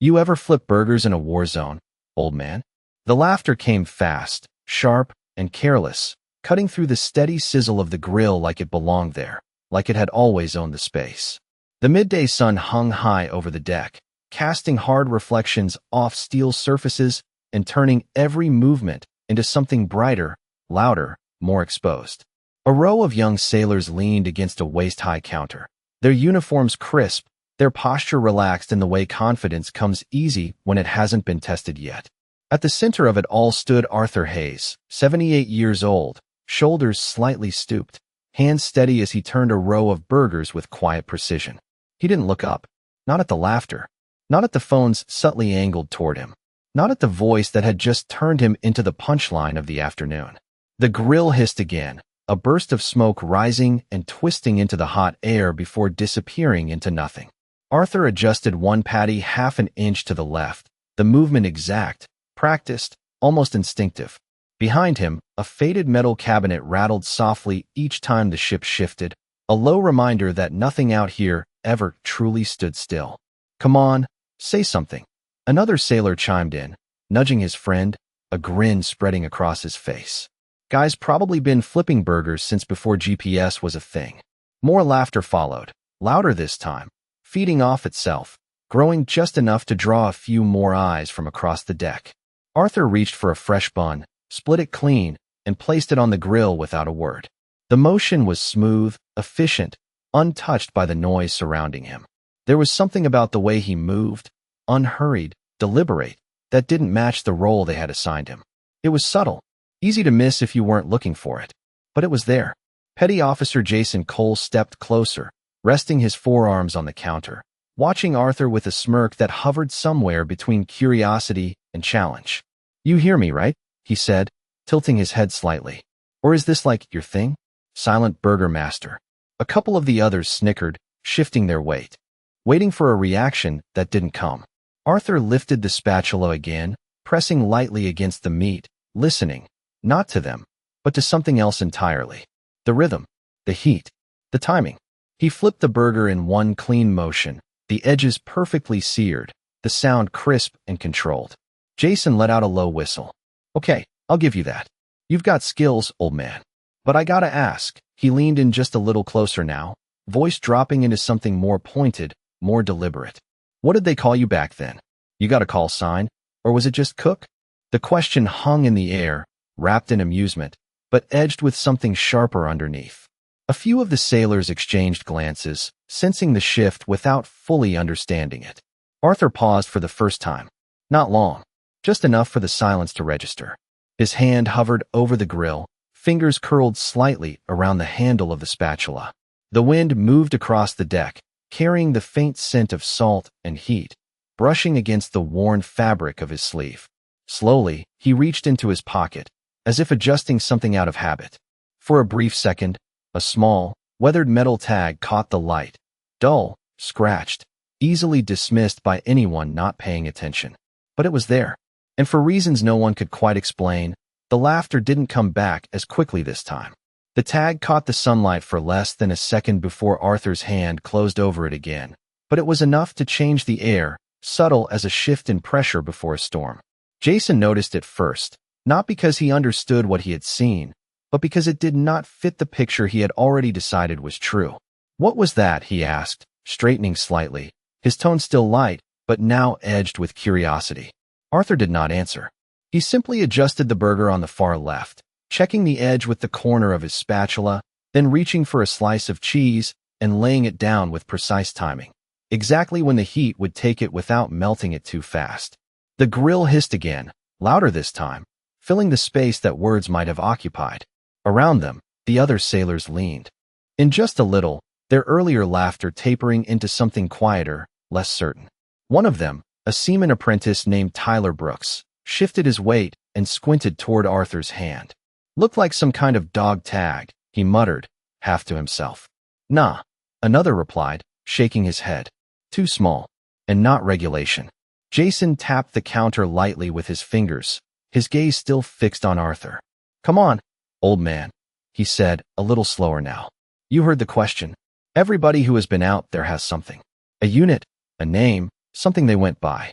You ever flip burgers in a war zone, old man? The laughter came fast, sharp, and careless, cutting through the steady sizzle of the grill like it belonged there, like it had always owned the space. The midday sun hung high over the deck, casting hard reflections off steel surfaces and turning every movement into something brighter, louder, more exposed. A row of young sailors leaned against a waist-high counter, their uniforms crisp, their posture relaxed in the way confidence comes easy when it hasn't been tested yet. At the center of it all stood Arthur Hayes, 78 years old, shoulders slightly stooped, hands steady as he turned a row of burgers with quiet precision. He didn't look up, not at the laughter, not at the phones subtly angled toward him, not at the voice that had just turned him into the punchline of the afternoon. The grill hissed again, a burst of smoke rising and twisting into the hot air before disappearing into nothing. Arthur adjusted one patty half an inch to the left, the movement exact, practiced, almost instinctive. Behind him, a faded metal cabinet rattled softly each time the ship shifted, a low reminder that nothing out here ever truly stood still. "Come on, say something." Another sailor chimed in, nudging his friend, a grin spreading across his face. Guy's probably been flipping burgers since before GPS was a thing. More laughter followed, louder this time, feeding off itself, growing just enough to draw a few more eyes from across the deck. Arthur reached for a fresh bun, split it clean, and placed it on the grill without a word. The motion was smooth, efficient, untouched by the noise surrounding him. There was something about the way he moved, unhurried, deliberate, that didn't match the role they had assigned him. It was subtle, easy to miss if you weren't looking for it, but it was there. Petty Officer Jason Cole stepped closer, resting his forearms on the counter, watching Arthur with a smirk that hovered somewhere between curiosity and challenge. "You hear me, right?" he said, tilting his head slightly. "Or is this like your thing?" Silent Burger Master. A couple of the others snickered, shifting their weight, waiting for a reaction that didn't come. Arthur lifted the spatula again, pressing lightly against the meat, listening, not to them, but to something else entirely. The rhythm, the heat, the timing. He flipped the burger in one clean motion, the edges perfectly seared, the sound crisp and controlled. Jason let out a low whistle. "Okay, I'll give you that. You've got skills, old man. But I gotta ask." He leaned in just a little closer now, voice dropping into something more pointed, more deliberate. "What did they call you back then? You got a call sign? Or was it just cook?" The question hung in the air, wrapped in amusement, but edged with something sharper underneath. A few of the sailors exchanged glances, sensing the shift without fully understanding it. Arthur paused for the first time. Not long, just enough for the silence to register. His hand hovered over the grill, fingers curled slightly around the handle of the spatula. The wind moved across the deck, carrying the faint scent of salt and heat, brushing against the worn fabric of his sleeve. Slowly, he reached into his pocket, as if adjusting something out of habit. For a brief second, a small, weathered metal tag caught the light, dull, scratched, easily dismissed by anyone not paying attention. But it was there, and for reasons no one could quite explain, the laughter didn't come back as quickly this time. The tag caught the sunlight for less than a second before Arthur's hand closed over it again, but it was enough to change the air, subtle as a shift in pressure before a storm. Jason noticed it first, not because he understood what he had seen, but because it did not fit the picture he had already decided was true. "What was that?" he asked, straightening slightly, his tone still light, but now edged with curiosity. Arthur did not answer. He simply adjusted the burger on the far left, checking the edge with the corner of his spatula, then reaching for a slice of cheese and laying it down with precise timing, exactly when the heat would take it without melting it too fast. The grill hissed again, louder this time, filling the space that words might have occupied. Around them, the other sailors leaned. In just a little, their earlier laughter tapering into something quieter, less certain. One of them, a seaman apprentice named Tyler Brooks, shifted his weight and squinted toward Arthur's hand. "Looked like some kind of dog tag," he muttered, half to himself. "Nah," another replied, shaking his head. "Too small. And not regulation." Jason tapped the counter lightly with his fingers, his gaze still fixed on Arthur. "Come on, old man," he said, a little slower now. "You heard the question. Everybody who has been out there has something. A unit, a name, something they went by.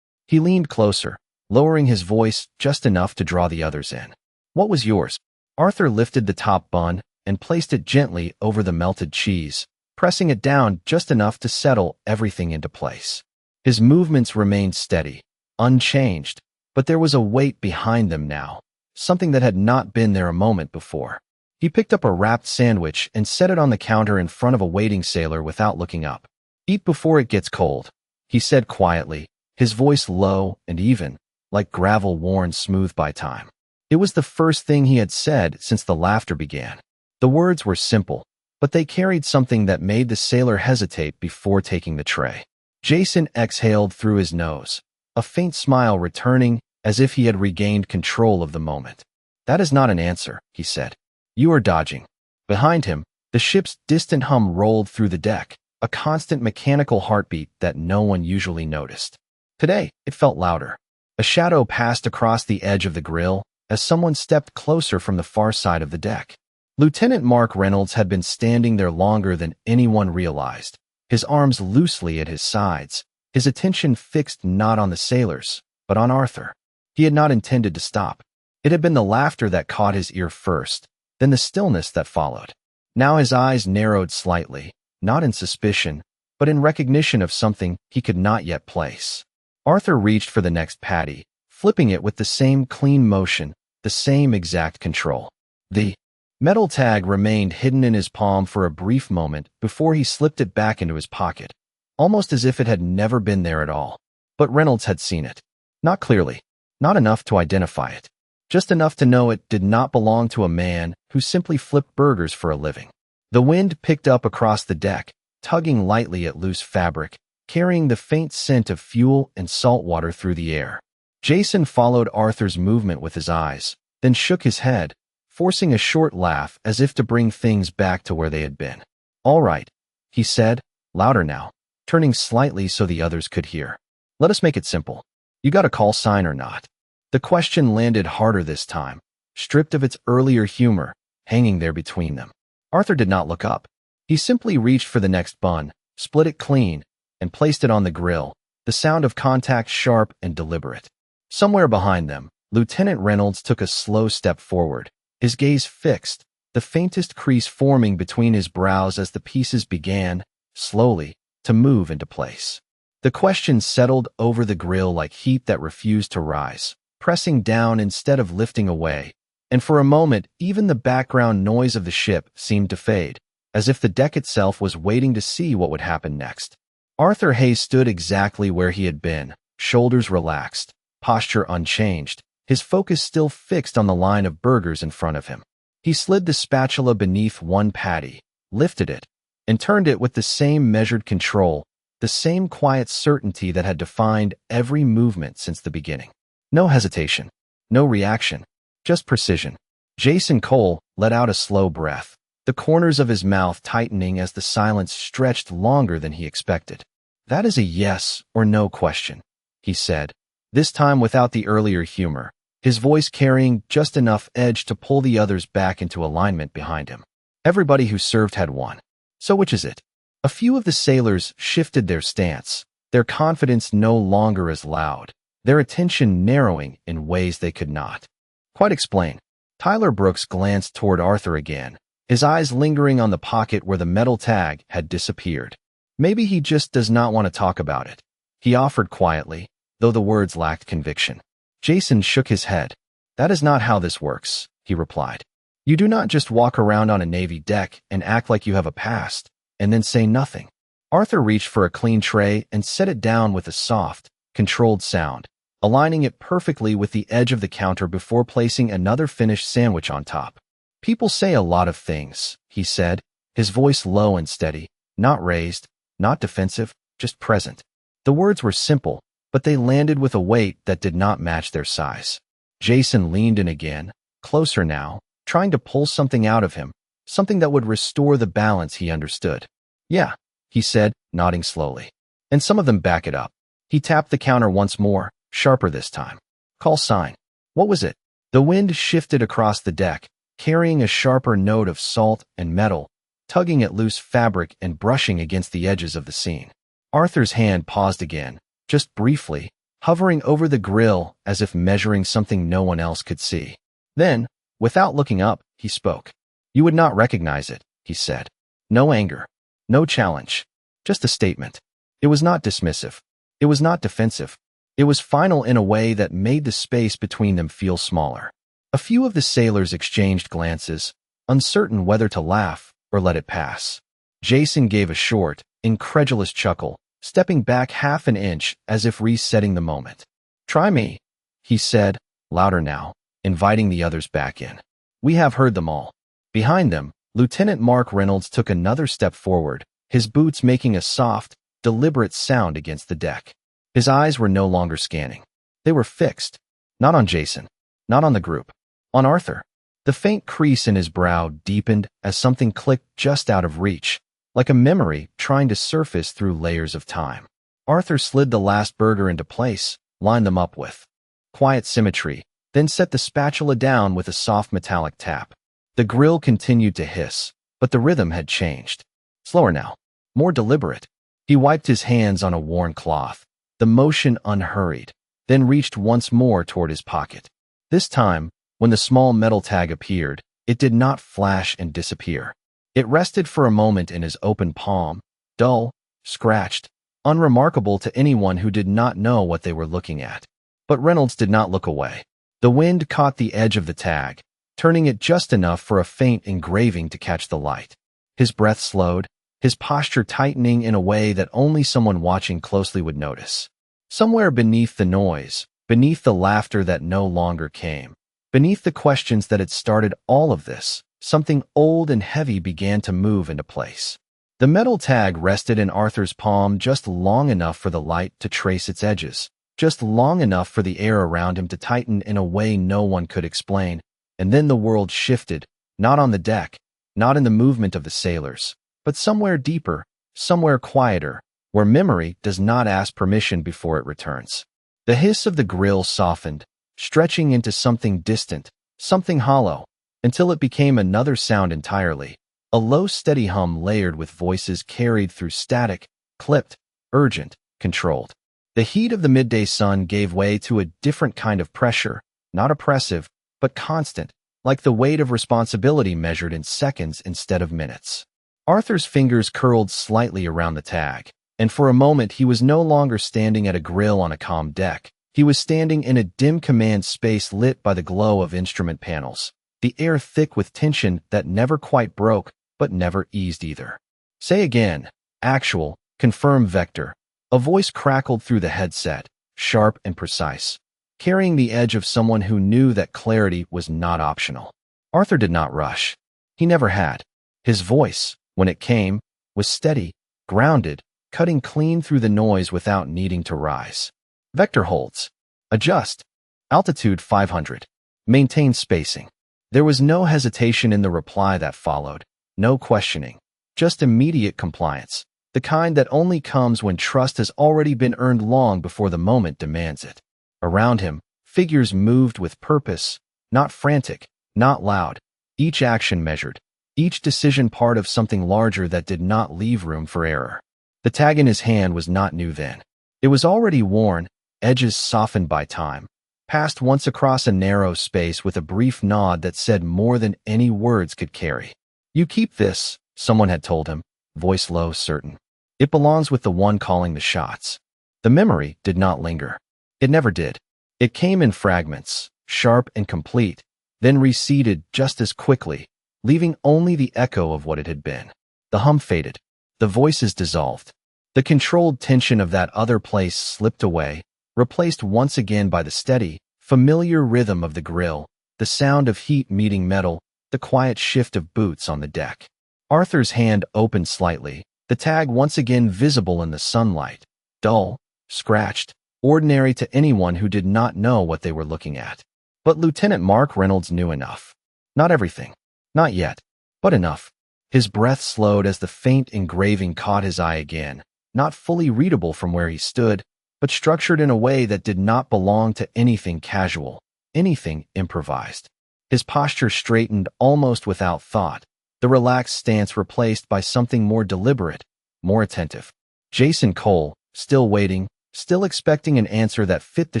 He leaned closer, lowering his voice just enough to draw the others in. What was yours? Arthur lifted the top bun and placed it gently over the melted cheese, pressing it down just enough to settle everything into place. His movements remained steady, unchanged, but there was a weight behind them now, something that had not been there a moment before. He picked up a wrapped sandwich and set it on the counter in front of a waiting sailor without looking up. "Eat before it gets cold," he said quietly, his voice low and even, like gravel worn smooth by time. It was the first thing he had said since the laughter began. The words were simple, but they carried something that made the sailor hesitate before taking the tray. Jason exhaled through his nose, a faint smile returning as if he had regained control of the moment. "That is not an answer," he said. "You are dodging." Behind him, the ship's distant hum rolled through the deck, a constant mechanical heartbeat that no one usually noticed. Today, it felt louder. A shadow passed across the edge of the grill as someone stepped closer from the far side of the deck. Lieutenant Mark Reynolds had been standing there longer than anyone realized, his arms loosely at his sides, his attention fixed not on the sailors, but on Arthur. He had not intended to stop. It had been the laughter that caught his ear first, then the stillness that followed. Now his eyes narrowed slightly, not in suspicion, but in recognition of something he could not yet place. Arthur reached for the next patty, flipping it with the same clean motion, the same exact control. The metal tag remained hidden in his palm for a brief moment before he slipped it back into his pocket, almost as if it had never been there at all. But Reynolds had seen it. Not clearly, not enough to identify it, just enough to know it did not belong to a man who simply flipped burgers for a living. The wind picked up across the deck, tugging lightly at loose fabric, carrying the faint scent of fuel and salt water through the air. Jason followed Arthur's movement with his eyes, then shook his head, forcing a short laugh as if to bring things back to where they had been. "All right," he said, louder now, turning slightly so the others could hear. "Let us make it simple. You got a call sign or not?" The question landed harder this time, stripped of its earlier humor, hanging there between them. Arthur did not look up. He simply reached for the next bun, split it clean, and placed it on the grill, the sound of contact sharp and deliberate. Somewhere behind them, Lieutenant Reynolds took a slow step forward, his gaze fixed, the faintest crease forming between his brows as the pieces began, slowly, to move into place. The question settled over the grill like heat that refused to rise, pressing down instead of lifting away, and for a moment even the background noise of the ship seemed to fade, as if the deck itself was waiting to see what would happen next. Arthur Hayes stood exactly where he had been, shoulders relaxed, posture unchanged, his focus still fixed on the line of burgers in front of him. He slid the spatula beneath one patty, lifted it, and turned it with the same measured control, the same quiet certainty that had defined every movement since the beginning. No hesitation, no reaction, just precision. Jason Cole let out a slow breath, the corners of his mouth tightening as the silence stretched longer than he expected. "That is a yes or no question," he said, this time without the earlier humor, his voice carrying just enough edge to pull the others back into alignment behind him. Everybody who served had won. So which is it? A few of the sailors shifted their stance, their confidence no longer as loud, their attention narrowing in ways they could not quite explain. Tyler Brooks glanced toward Arthur again, his eyes lingering on the pocket where the metal tag had disappeared. "Maybe he just does not want to talk about it," he offered quietly, though the words lacked conviction. Jason shook his head. "That is not how this works," he replied. "You do not just walk around on a Navy deck and act like you have a past, and then say nothing." Arthur reached for a clean tray and set it down with a soft, controlled sound, aligning it perfectly with the edge of the counter before placing another finished sandwich on top. "People say a lot of things," he said, his voice low and steady, not raised, not defensive, just present. The words were simple, but they landed with a weight that did not match their size. Jason leaned in again, closer now, trying to pull something out of him, something that would restore the balance he understood. "Yeah," he said, nodding slowly. "And some of them back it up." He tapped the counter once more, sharper this time. "Call sign." What was it? The wind shifted across the deck, carrying a sharper note of salt and metal, tugging at loose fabric and brushing against the edges of the scene. Arthur's hand paused again, just briefly, hovering over the grill as if measuring something no one else could see. Then, without looking up, he spoke. "You would not recognize it," he said. No anger, no challenge, just a statement. It was not dismissive. It was not defensive. It was final in a way that made the space between them feel smaller. A few of the sailors exchanged glances, uncertain whether to laugh or let it pass. Jason gave a short, incredulous chuckle, stepping back half an inch as if resetting the moment. "Try me," he said, louder now, inviting the others back in. "We have heard them all." Behind them, Lieutenant Mark Reynolds took another step forward, his boots making a soft, deliberate sound against the deck. His eyes were no longer scanning. They were fixed, not on Jason, not on the group, on Arthur. The faint crease in his brow deepened as something clicked just out of reach, like a memory trying to surface through layers of time. Arthur slid the last burger into place, lined them up with quiet symmetry, then set the spatula down with a soft metallic tap. The grill continued to hiss, but the rhythm had changed. Slower now, more deliberate. He wiped his hands on a worn cloth, the motion unhurried, then reached once more toward his pocket. This time, when the small metal tag appeared, it did not flash and disappear. It rested for a moment in his open palm, dull, scratched, unremarkable to anyone who did not know what they were looking at. But Reynolds did not look away. The wind caught the edge of the tag, turning it just enough for a faint engraving to catch the light. His breath slowed, his posture tightening in a way that only someone watching closely would notice. Somewhere beneath the noise, beneath the laughter that no longer came, beneath the questions that had started all of this, something old and heavy began to move into place. The metal tag rested in Arthur's palm just long enough for the light to trace its edges, just long enough for the air around him to tighten in a way no one could explain. And then the world shifted, not on the deck, not in the movement of the sailors, but somewhere deeper, somewhere quieter, where memory does not ask permission before it returns. The hiss of the grill softened, stretching into something distant, something hollow, until it became another sound entirely, a low steady hum layered with voices carried through static, clipped, urgent, controlled. The heat of the midday sun gave way to a different kind of pressure, not oppressive, but constant, like the weight of responsibility measured in seconds instead of minutes. Arthur's fingers curled slightly around the tag, and for a moment he was no longer standing at a grill on a calm deck. He was standing in a dim command space lit by the glow of instrument panels, the air thick with tension that never quite broke, but never eased either. "Say again." "Actual, confirm vector." A voice crackled through the headset, sharp and precise, carrying the edge of someone who knew that clarity was not optional. Arthur did not rush. He never had. His voice, when it came, was steady, grounded, cutting clean through the noise without needing to rise. "Vector holds. Adjust. Altitude 500. Maintain spacing." There was no hesitation in the reply that followed, no questioning, just immediate compliance, the kind that only comes when trust has already been earned long before the moment demands it. Around him, figures moved with purpose, not frantic, not loud, each action measured, each decision part of something larger that did not leave room for error. The tag in his hand was not new then. It was already worn, edges softened by time, passed once across a narrow space with a brief nod that said more than any words could carry. "You keep this," someone had told him, voice low, certain. "It belongs with the one calling the shots." The memory did not linger. It never did. It came in fragments, sharp and complete, then receded just as quickly, leaving only the echo of what it had been. The hum faded. The voices dissolved. The controlled tension of that other place slipped away, replaced once again by the steady, familiar rhythm of the grill, the sound of heat meeting metal, the quiet shift of boots on the deck. Arthur's hand opened slightly, the tag once again visible in the sunlight, dull, scratched, ordinary to anyone who did not know what they were looking at. But Lieutenant Mark Reynolds knew enough. Not everything. Not yet. But enough. His breath slowed as the faint engraving caught his eye again, not fully readable from where he stood, but structured in a way that did not belong to anything casual, anything improvised. His posture straightened almost without thought, the relaxed stance replaced by something more deliberate, more attentive. Jason Cole, still waiting, still expecting an answer that fit the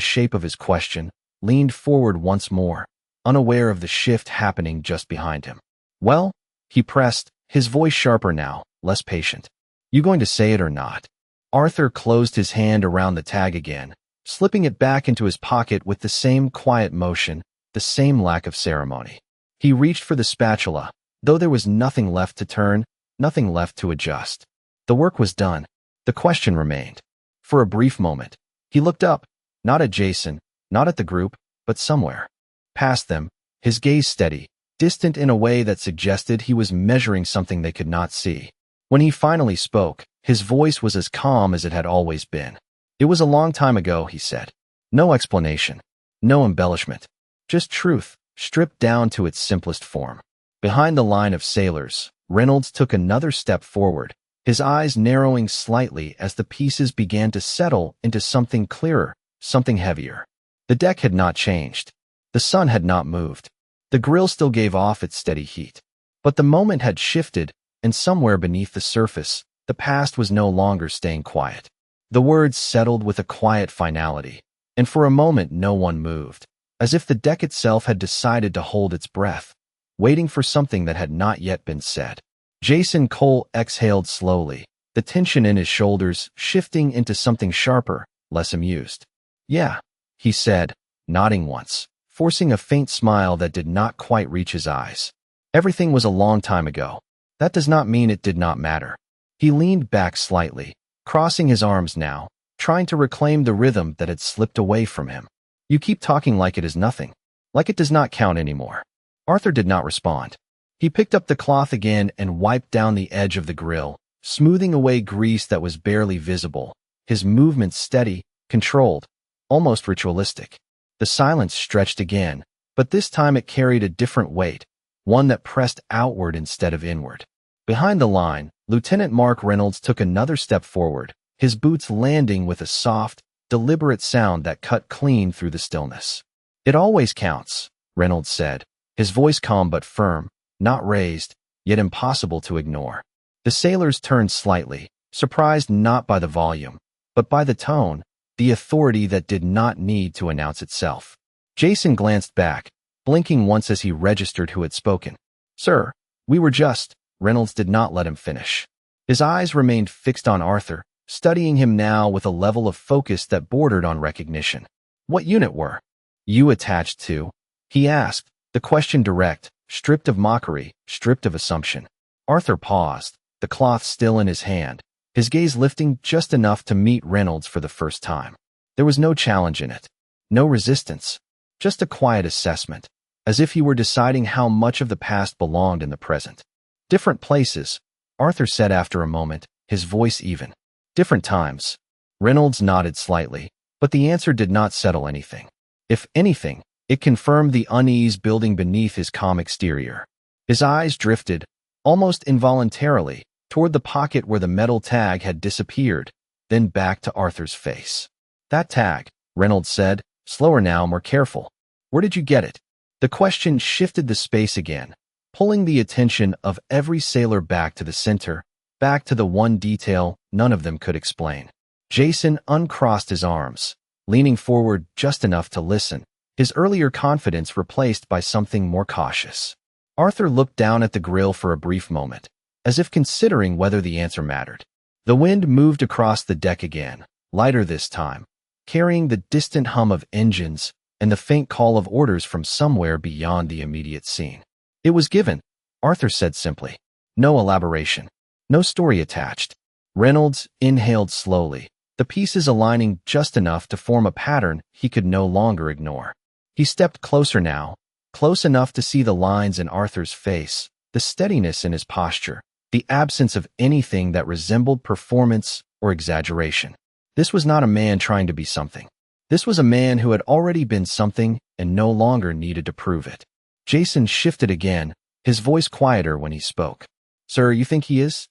shape of his question, leaned forward once more, unaware of the shift happening just behind him. Well, he pressed, his voice sharper now, less patient. You going to say it or not? Arthur closed his hand around the tag again, slipping it back into his pocket with the same quiet motion, the same lack of ceremony. He reached for the spatula, though there was nothing left to turn, nothing left to adjust. The work was done. The question remained. For a brief moment, he looked up, not at Jason, not at the group, but somewhere. Past them, his gaze steady, distant in a way that suggested he was measuring something they could not see. When he finally spoke, his voice was as calm as it had always been. It was a long time ago, he said. No explanation, no embellishment, just truth, stripped down to its simplest form. Behind the line of sailors, Reynolds took another step forward, his eyes narrowing slightly as the pieces began to settle into something clearer, something heavier. The deck had not changed. The sun had not moved. The grill still gave off its steady heat. But the moment had shifted, and somewhere beneath the surface, the past was no longer staying quiet. The words settled with a quiet finality, and for a moment no one moved, as if the deck itself had decided to hold its breath, waiting for something that had not yet been said. Jason Cole exhaled slowly, the tension in his shoulders shifting into something sharper, less amused. Yeah, he said, nodding once, forcing a faint smile that did not quite reach his eyes. Everything was a long time ago. That does not mean it did not matter. He leaned back slightly, crossing his arms now, trying to reclaim the rhythm that had slipped away from him. You keep talking like it is nothing, like it does not count anymore. Arthur did not respond. He picked up the cloth again and wiped down the edge of the grill, smoothing away grease that was barely visible, his movements steady, controlled, almost ritualistic. The silence stretched again, but this time it carried a different weight, one that pressed outward instead of inward. Behind the line, Lieutenant Mark Reynolds took another step forward, his boots landing with a soft, deliberate sound that cut clean through the stillness. It always counts, Reynolds said, his voice calm but firm, not raised, yet impossible to ignore. The sailors turned slightly, surprised not by the volume, but by the tone, the authority that did not need to announce itself. Jason glanced back, blinking once as he registered who had spoken. Sir, we were just... Reynolds did not let him finish. His eyes remained fixed on Arthur, studying him now with a level of focus that bordered on recognition. What unit were you attached to? He asked, the question direct, stripped of mockery, stripped of assumption. Arthur paused, the cloth still in his hand, his gaze lifting just enough to meet Reynolds for the first time. There was no challenge in it, no resistance, just a quiet assessment, as if he were deciding how much of the past belonged in the present. Different places, Arthur said after a moment, his voice even. Different times. Reynolds nodded slightly, but the answer did not settle anything. If anything, it confirmed the unease building beneath his calm exterior. His eyes drifted, almost involuntarily, toward the pocket where the metal tag had disappeared, then back to Arthur's face. That tag, Reynolds said, slower now, more careful. Where did you get it? The question shifted the space again, pulling the attention of every sailor back to the center, back to the one detail none of them could explain. Jason uncrossed his arms, leaning forward just enough to listen, his earlier confidence replaced by something more cautious. Arthur looked down at the grill for a brief moment, as if considering whether the answer mattered. The wind moved across the deck again, lighter this time, carrying the distant hum of engines and the faint call of orders from somewhere beyond the immediate scene. It was given, Arthur said simply. No elaboration, no story attached. Reynolds inhaled slowly, the pieces aligning just enough to form a pattern he could no longer ignore. He stepped closer now, close enough to see the lines in Arthur's face, the steadiness in his posture, the absence of anything that resembled performance or exaggeration. This was not a man trying to be something. This was a man who had already been something and no longer needed to prove it. Jason shifted again, his voice quieter when he spoke. Sir, you think he is?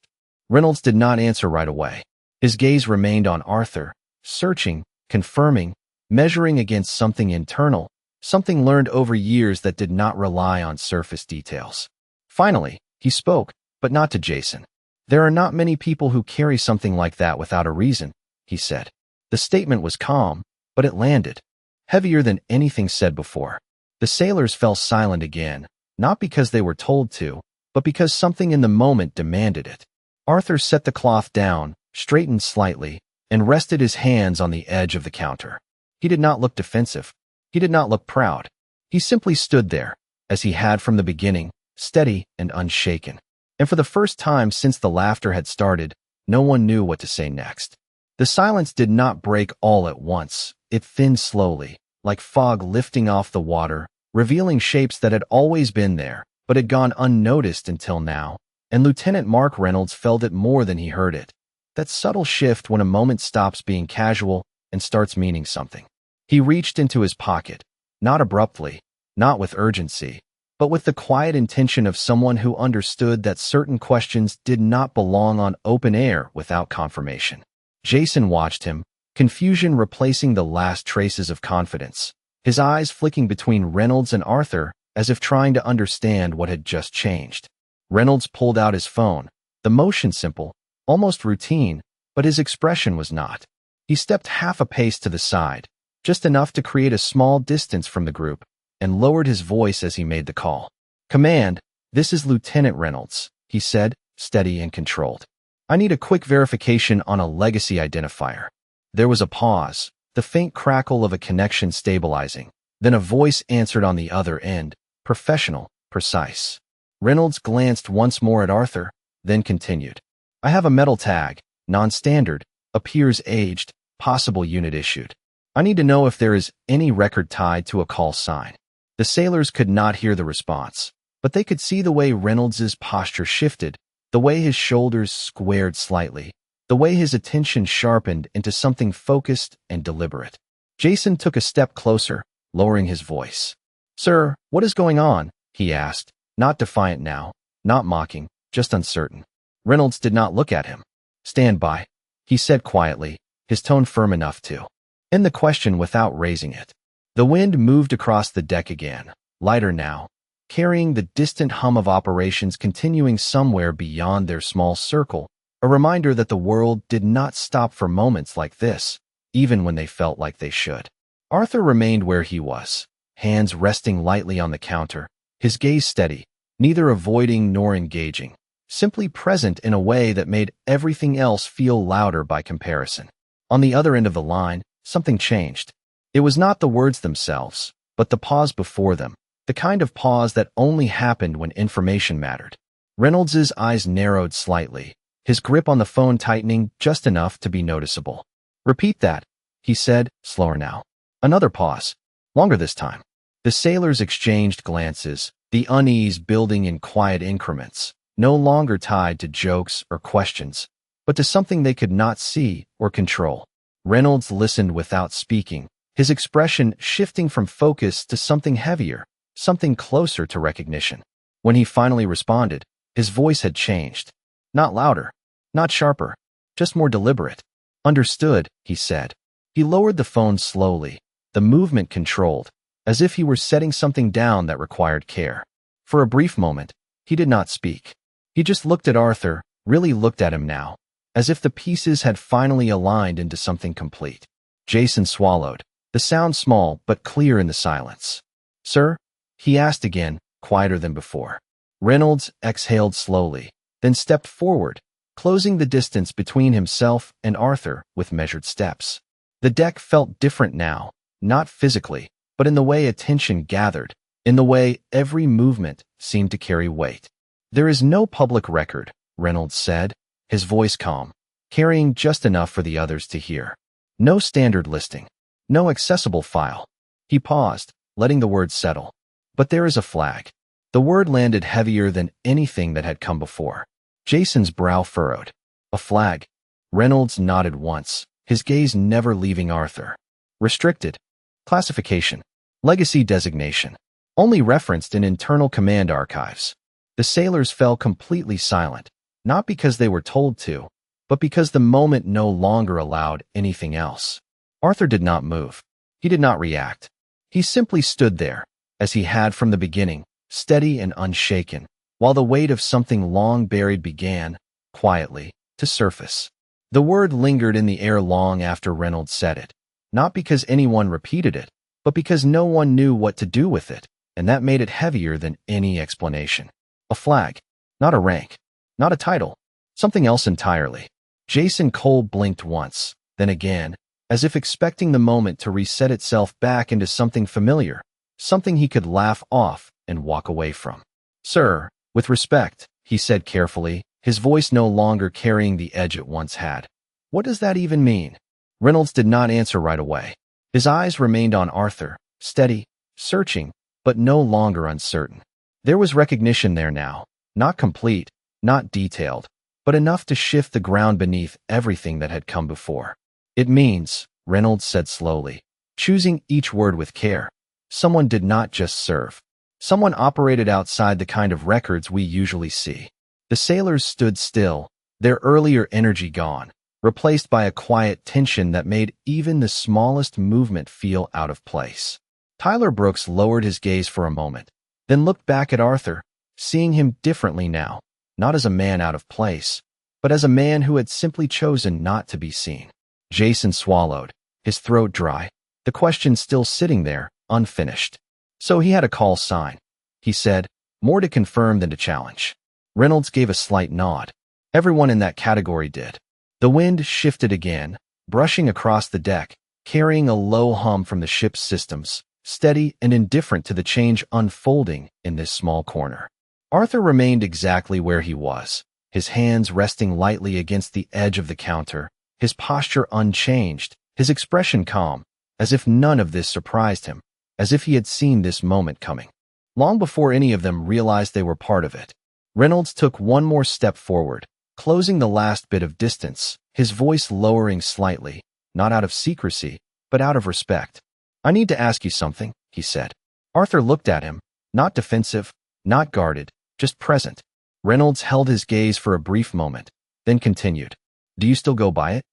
Reynolds did not answer right away. His gaze remained on Arthur, searching, confirming, measuring against something internal, something learned over years that did not rely on surface details. Finally, he spoke, but not to Jason. There are not many people who carry something like that without a reason, he said. The statement was calm, but it landed, heavier than anything said before. The sailors fell silent again, not because they were told to, but because something in the moment demanded it. Arthur set the cloth down, straightened slightly, and rested his hands on the edge of the counter. He did not look defensive. He did not look proud. He simply stood there, as he had from the beginning, steady and unshaken. And for the first time since the laughter had started, no one knew what to say next. The silence did not break all at once. It thinned slowly, like fog lifting off the water, revealing shapes that had always been there, but had gone unnoticed until now, and Lieutenant Mark Reynolds felt it more than he heard it. That subtle shift when a moment stops being casual and starts meaning something. He reached into his pocket, not abruptly, not with urgency, but with the quiet intention of someone who understood that certain questions did not belong on open air without confirmation. Jason watched him, confusion replacing the last traces of confidence, his eyes flicking between Reynolds and Arthur as if trying to understand what had just changed. Reynolds pulled out his phone, the motion simple, almost routine, but his expression was not. He stepped half a pace to the side, just enough to create a small distance from the group, and lowered his voice as he made the call. "Command, this is Lieutenant Reynolds," he said, steady and controlled. "I need a quick verification on a legacy identifier." There was a pause, the faint crackle of a connection stabilizing. Then a voice answered on the other end, professional, precise. Reynolds glanced once more at Arthur, then continued. "I have a metal tag, non-standard, appears aged, possible unit issued. I need to know if there is any record tied to a call sign." The sailors could not hear the response, but they could see the way Reynolds's posture shifted, the way his shoulders squared slightly, the way his attention sharpened into something focused and deliberate. Jason took a step closer, lowering his voice. "Sir, what is going on?" he asked, not defiant now, not mocking, just uncertain. Reynolds did not look at him. "Stand by," he said quietly, his tone firm enough to end the question without raising it. The wind moved across the deck again, lighter now, carrying the distant hum of operations continuing somewhere beyond their small circle, a reminder that the world did not stop for moments like this, even when they felt like they should. Arthur remained where he was, hands resting lightly on the counter, his gaze steady, neither avoiding nor engaging, simply present in a way that made everything else feel louder by comparison. On the other end of the line, something changed. It was not the words themselves, but the pause before them, the kind of pause that only happened when information mattered. Reynolds's eyes narrowed slightly, his grip on the phone tightening just enough to be noticeable. "Repeat that," he said, slower now. Another pause, longer this time. The sailors exchanged glances, the unease building in quiet increments, no longer tied to jokes or questions, but to something they could not see or control. Reynolds listened without speaking, his expression shifting from focus to something heavier, something closer to recognition. When he finally responded, his voice had changed. Not louder, not sharper, just more deliberate. "Understood," he said. He lowered the phone slowly, the movement controlled, as if he were setting something down that required care. For a brief moment, he did not speak. He just looked at Arthur, really looked at him now, as if the pieces had finally aligned into something complete. Jason swallowed, the sound small but clear in the silence. "Sir?" he asked again, quieter than before. Reynolds exhaled slowly, then stepped forward, closing the distance between himself and Arthur with measured steps. The deck felt different now, not physically, but in the way attention gathered, in the way every movement seemed to carry weight. "There is no public record," Reynolds said, his voice calm, carrying just enough for the others to hear. "No standard listing. No accessible file." He paused, letting the words settle. "But there is a flag." The word landed heavier than anything that had come before. Jason's brow furrowed. "A flag?" Reynolds nodded once, his gaze never leaving Arthur. "Restricted. Classification. Legacy designation. Only referenced in internal command archives." The sailors fell completely silent, not because they were told to, but because the moment no longer allowed anything else. Arthur did not move. He did not react. He simply stood there, as he had from the beginning, steady and unshaken, while the weight of something long buried began, quietly, to surface. The word lingered in the air long after Reynolds said it, not because anyone repeated it, but because no one knew what to do with it, and that made it heavier than any explanation. A flag, not a rank, not a title, something else entirely. Jason Cole blinked once, then again, as if expecting the moment to reset itself back into something familiar, something he could laugh off and walk away from. "Sir, with respect," he said carefully, his voice no longer carrying the edge it once had. "What does that even mean?" Reynolds did not answer right away. His eyes remained on Arthur, steady, searching, but no longer uncertain. There was recognition there now, not complete, not detailed, but enough to shift the ground beneath everything that had come before. "It means," Reynolds said slowly, choosing each word with care, "someone did not just serve. Someone operated outside the kind of records we usually see." The sailors stood still, their earlier energy gone, replaced by a quiet tension that made even the smallest movement feel out of place. Tyler Brooks lowered his gaze for a moment, then looked back at Arthur, seeing him differently now, not as a man out of place, but as a man who had simply chosen not to be seen. Jason swallowed, his throat dry, the question still sitting there, unfinished. "So he had a call sign," he said, more to confirm than to challenge. Reynolds gave a slight nod. Everyone in that category did. The wind shifted again, brushing across the deck, carrying a low hum from the ship's systems, steady and indifferent to the change unfolding in this small corner. Arthur remained exactly where he was, his hands resting lightly against the edge of the counter, his posture unchanged, his expression calm, as if none of this surprised him, as if he had seen this moment coming. Long before any of them realized they were part of it, Reynolds took one more step forward, closing the last bit of distance, his voice lowering slightly, not out of secrecy, but out of respect. "I need to ask you something," he said. Arthur looked at him, not defensive, not guarded, just present. Reynolds held his gaze for a brief moment, then continued. "Do you still go by it?"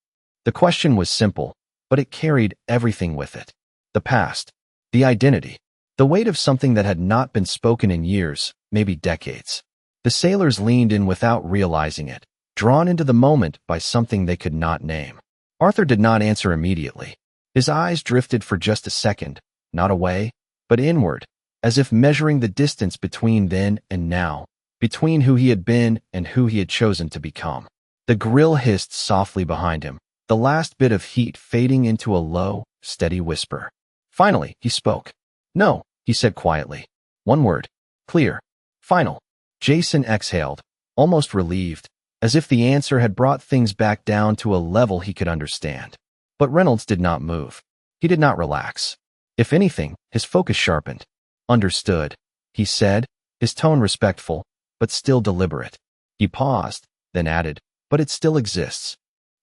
The question was simple, but it carried everything with it. The past, the identity, the weight of something that had not been spoken in years, maybe decades. The sailors leaned in without realizing it, drawn into the moment by something they could not name. Arthur did not answer immediately. His eyes drifted for just a second, not away, but inward, as if measuring the distance between then and now, between who he had been and who he had chosen to become. The grill hissed softly behind him, the last bit of heat fading into a low, steady whisper. Finally, he spoke. "No," he said quietly. One word. Clear. Final. Jason exhaled, almost relieved, as if the answer had brought things back down to a level he could understand. But Reynolds did not move. He did not relax. If anything, his focus sharpened. "Understood," he said, his tone respectful, but still deliberate. He paused, then added, "But it still exists."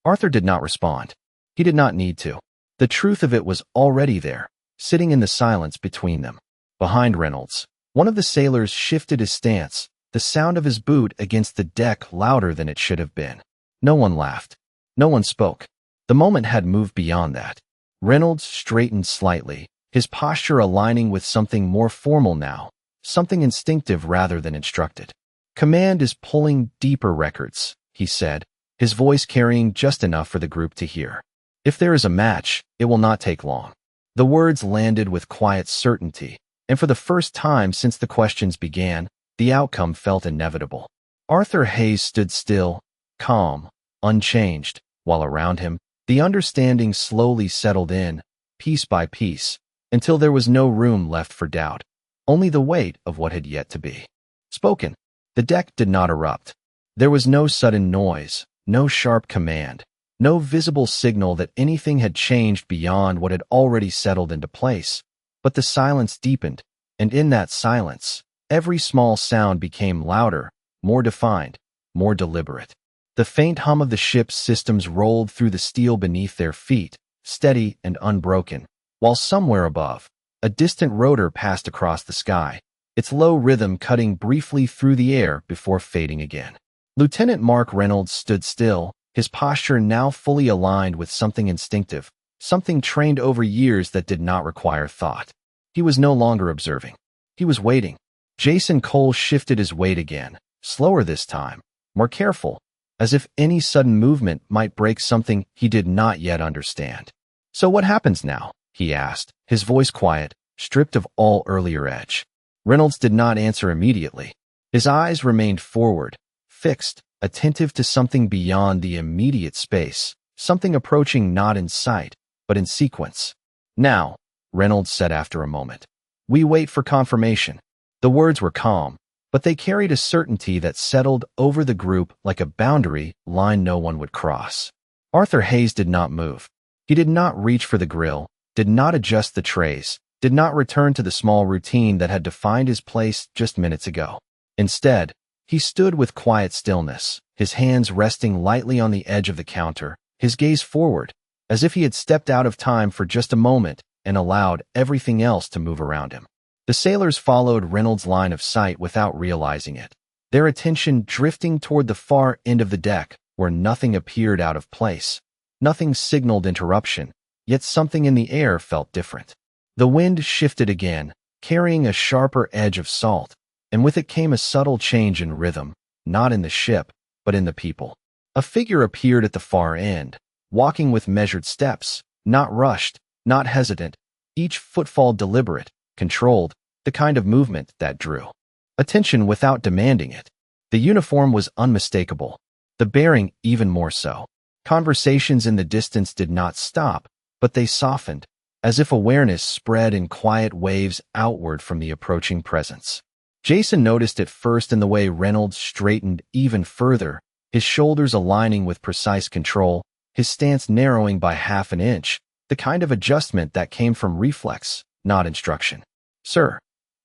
Arthur did not respond. He did not need to. The truth of it was already there, sitting in the silence between them. Behind Reynolds, one of the sailors shifted his stance, the sound of his boot against the deck louder than it should have been. No one laughed. No one spoke. The moment had moved beyond that. Reynolds straightened slightly, his posture aligning with something more formal now, something instinctive rather than instructed. "Command is pulling deeper records," he said, his voice carrying just enough for the group to hear. "If there is a match, it will not take long." The words landed with quiet certainty, and for the first time since the questions began, the outcome felt inevitable. Arthur Hayes stood still, calm, unchanged, while around him, the understanding slowly settled in, piece by piece, until there was no room left for doubt, only the weight of what had yet to be. Spoken. The deck did not erupt. There was no sudden noise, no sharp command, no visible signal that anything had changed beyond what had already settled into place, but the silence deepened, and in that silence, every small sound became louder, more defined, more deliberate. The faint hum of the ship's systems rolled through the steel beneath their feet, steady and unbroken, while somewhere above, a distant rotor passed across the sky, its low rhythm cutting briefly through the air before fading again. Lieutenant Mark Reynolds stood still, his posture now fully aligned with something instinctive, something trained over years that did not require thought. He was no longer observing. He was waiting. Jason Cole shifted his weight again, slower this time, more careful, as if any sudden movement might break something he did not yet understand. "So what happens now?" he asked, his voice quiet, stripped of all earlier edge. Reynolds did not answer immediately. His eyes remained forward, fixed, attentive to something beyond the immediate space, something approaching not in sight, but in sequence. "Now," Reynolds said after a moment, "we wait for confirmation." The words were calm, but they carried a certainty that settled over the group like a boundary line no one would cross. Arthur Hayes did not move. He did not reach for the grill, did not adjust the trays, did not return to the small routine that had defined his place just minutes ago. Instead, he stood with quiet stillness, his hands resting lightly on the edge of the counter, his gaze forward, as if he had stepped out of time for just a moment and allowed everything else to move around him. The sailors followed Reynolds' line of sight without realizing it, their attention drifting toward the far end of the deck where nothing appeared out of place. Nothing signaled interruption, yet something in the air felt different. The wind shifted again, carrying a sharper edge of salt, and with it came a subtle change in rhythm, not in the ship, but in the people. A figure appeared at the far end, walking with measured steps, not rushed, not hesitant, each footfall deliberate, controlled, the kind of movement that drew attention without demanding it. The uniform was unmistakable, the bearing even more so. Conversations in the distance did not stop, but they softened, as if awareness spread in quiet waves outward from the approaching presence. Jason noticed it first in the way Reynolds straightened even further, his shoulders aligning with precise control, his stance narrowing by half an inch, the kind of adjustment that came from reflex, not instruction. "Sir,"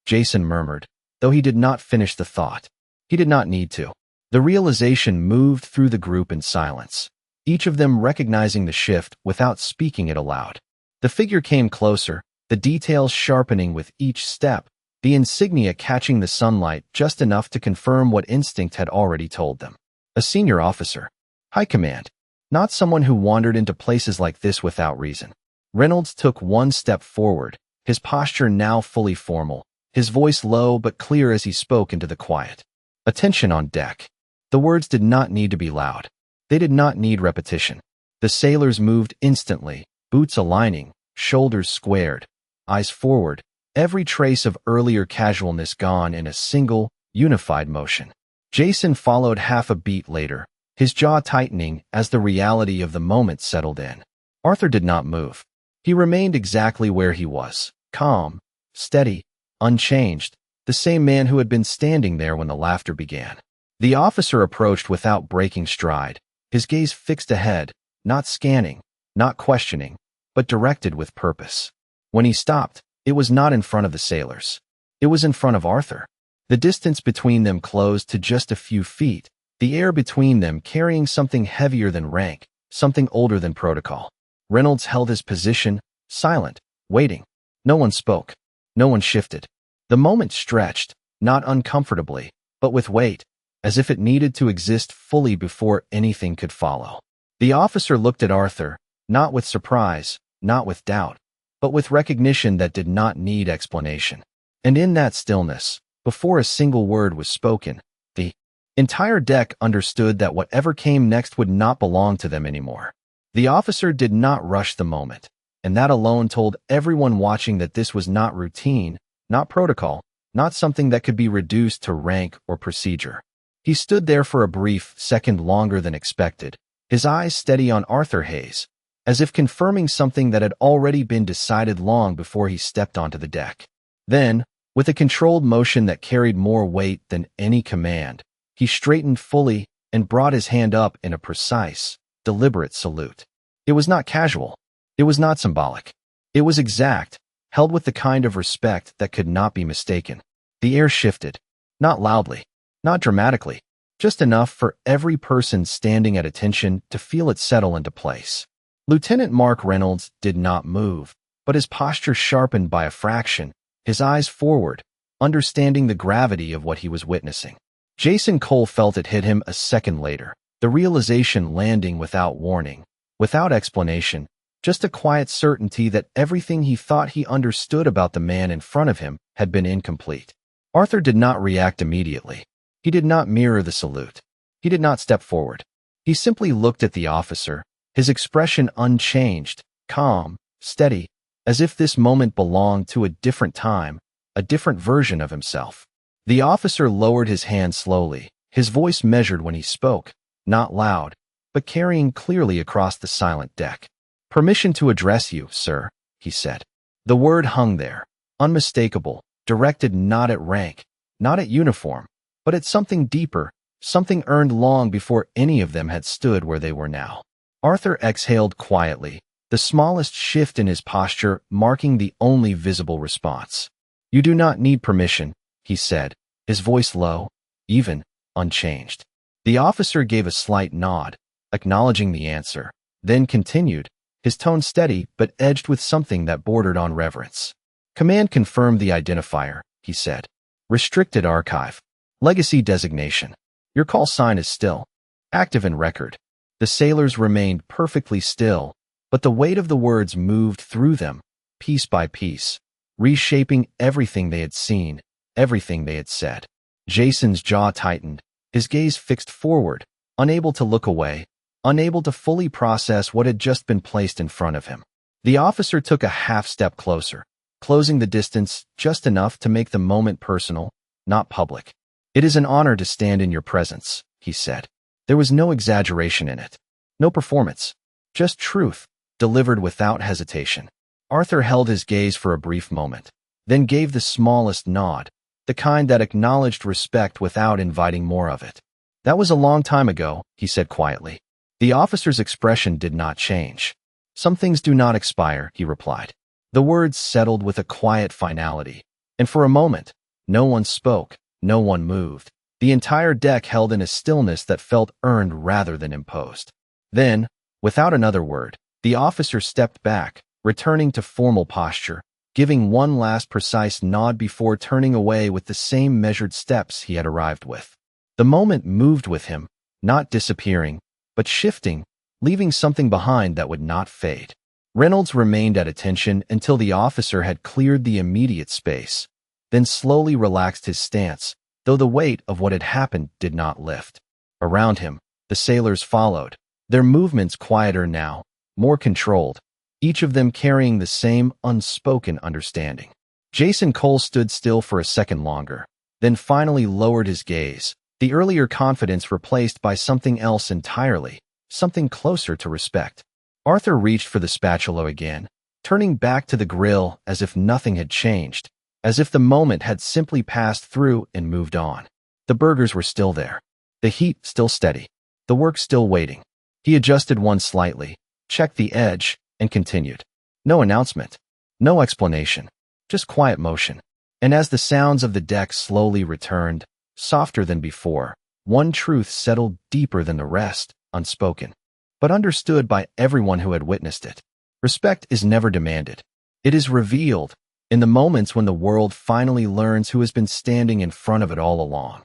Jason murmured, though he did not finish the thought. He did not need to. The realization moved through the group in silence, each of them recognizing the shift without speaking it aloud. The figure came closer, the details sharpening with each step, the insignia catching the sunlight just enough to confirm what instinct had already told them. A senior officer. High command. Not someone who wandered into places like this without reason. Reynolds took one step forward, his posture now fully formal, his voice low but clear as he spoke into the quiet. "Attention on deck." The words did not need to be loud. They did not need repetition. The sailors moved instantly, boots aligning, shoulders squared, eyes forward, every trace of earlier casualness gone in a single, unified motion. Jason followed half a beat later, his jaw tightening as the reality of the moment settled in. Arthur did not move. He remained exactly where he was, calm, steady, unchanged, the same man who had been standing there when the laughter began. The officer approached without breaking stride, his gaze fixed ahead, not scanning, not questioning, but directed with purpose. When he stopped, it was not in front of the sailors. It was in front of Arthur. The distance between them closed to just a few feet, the air between them carrying something heavier than rank, something older than protocol. Reynolds held his position, silent, waiting. No one spoke. No one shifted. The moment stretched, not uncomfortably, but with weight, as if it needed to exist fully before anything could follow. The officer looked at Arthur, not with surprise, not with doubt, but with recognition that did not need explanation. And in that stillness, before a single word was spoken, the entire deck understood that whatever came next would not belong to them anymore. The officer did not rush the moment, and that alone told everyone watching that this was not routine, not protocol, not something that could be reduced to rank or procedure. He stood there for a brief second longer than expected, his eyes steady on Arthur Hayes, as if confirming something that had already been decided long before he stepped onto the deck. Then, with a controlled motion that carried more weight than any command, he straightened fully and brought his hand up in a precise, deliberate salute. It was not casual. It was not symbolic. It was exact, held with the kind of respect that could not be mistaken. The air shifted, not loudly, not dramatically, just enough for every person standing at attention to feel it settle into place. Lieutenant Mark Reynolds did not move, but his posture sharpened by a fraction, his eyes forward, understanding the gravity of what he was witnessing. Jason Cole felt it hit him a second later, the realization landing without warning, without explanation, just a quiet certainty that everything he thought he understood about the man in front of him had been incomplete. Arthur did not react immediately. He did not mirror the salute. He did not step forward. He simply looked at the officer, his expression unchanged, calm, steady, as if this moment belonged to a different time, a different version of himself. The officer lowered his hand slowly, his voice measured when he spoke, not loud, but carrying clearly across the silent deck. "Permission to address you, sir," he said. The word hung there, unmistakable, directed not at rank, not at uniform, but at something deeper, something earned long before any of them had stood where they were now. Arthur exhaled quietly, the smallest shift in his posture marking the only visible response. "You do not need permission," he said, his voice low, even, unchanged. The officer gave a slight nod, acknowledging the answer, then continued, his tone steady but edged with something that bordered on reverence. "Command confirmed the identifier," he said. "Restricted archive. Legacy designation. Your call sign is still active in record." The sailors remained perfectly still, but the weight of the words moved through them, piece by piece, reshaping everything they had seen, everything they had said. Jason's jaw tightened, his gaze fixed forward, unable to look away, unable to fully process what had just been placed in front of him. The officer took a half step closer, closing the distance just enough to make the moment personal, not public. "It is an honor to stand in your presence," he said. There was no exaggeration in it, no performance, just truth, delivered without hesitation. Arthur held his gaze for a brief moment, then gave the smallest nod, the kind that acknowledged respect without inviting more of it. "That was a long time ago," he said quietly. The officer's expression did not change. "Some things do not expire," he replied. The words settled with a quiet finality, and for a moment, no one spoke, no one moved. The entire deck held in a stillness that felt earned rather than imposed. Then, without another word, the officer stepped back, returning to formal posture, giving one last precise nod before turning away with the same measured steps he had arrived with. The moment moved with him, not disappearing, but shifting, leaving something behind that would not fade. Reynolds remained at attention until the officer had cleared the immediate space, then slowly relaxed his stance, though the weight of what had happened did not lift. Around him, the sailors followed, their movements quieter now, more controlled, each of them carrying the same unspoken understanding. Jason Cole stood still for a second longer, then finally lowered his gaze, the earlier confidence replaced by something else entirely, something closer to respect. Arthur reached for the spatula again, turning back to the grill as if nothing had changed, as if the moment had simply passed through and moved on. The burgers were still there, the heat still steady, the work still waiting. He adjusted one slightly, checked the edge, and continued. No announcement, no explanation, just quiet motion. And as the sounds of the deck slowly returned, softer than before, one truth settled deeper than the rest, unspoken, but understood by everyone who had witnessed it. Respect is never demanded. It is revealed in the moments when the world finally learns who has been standing in front of it all along.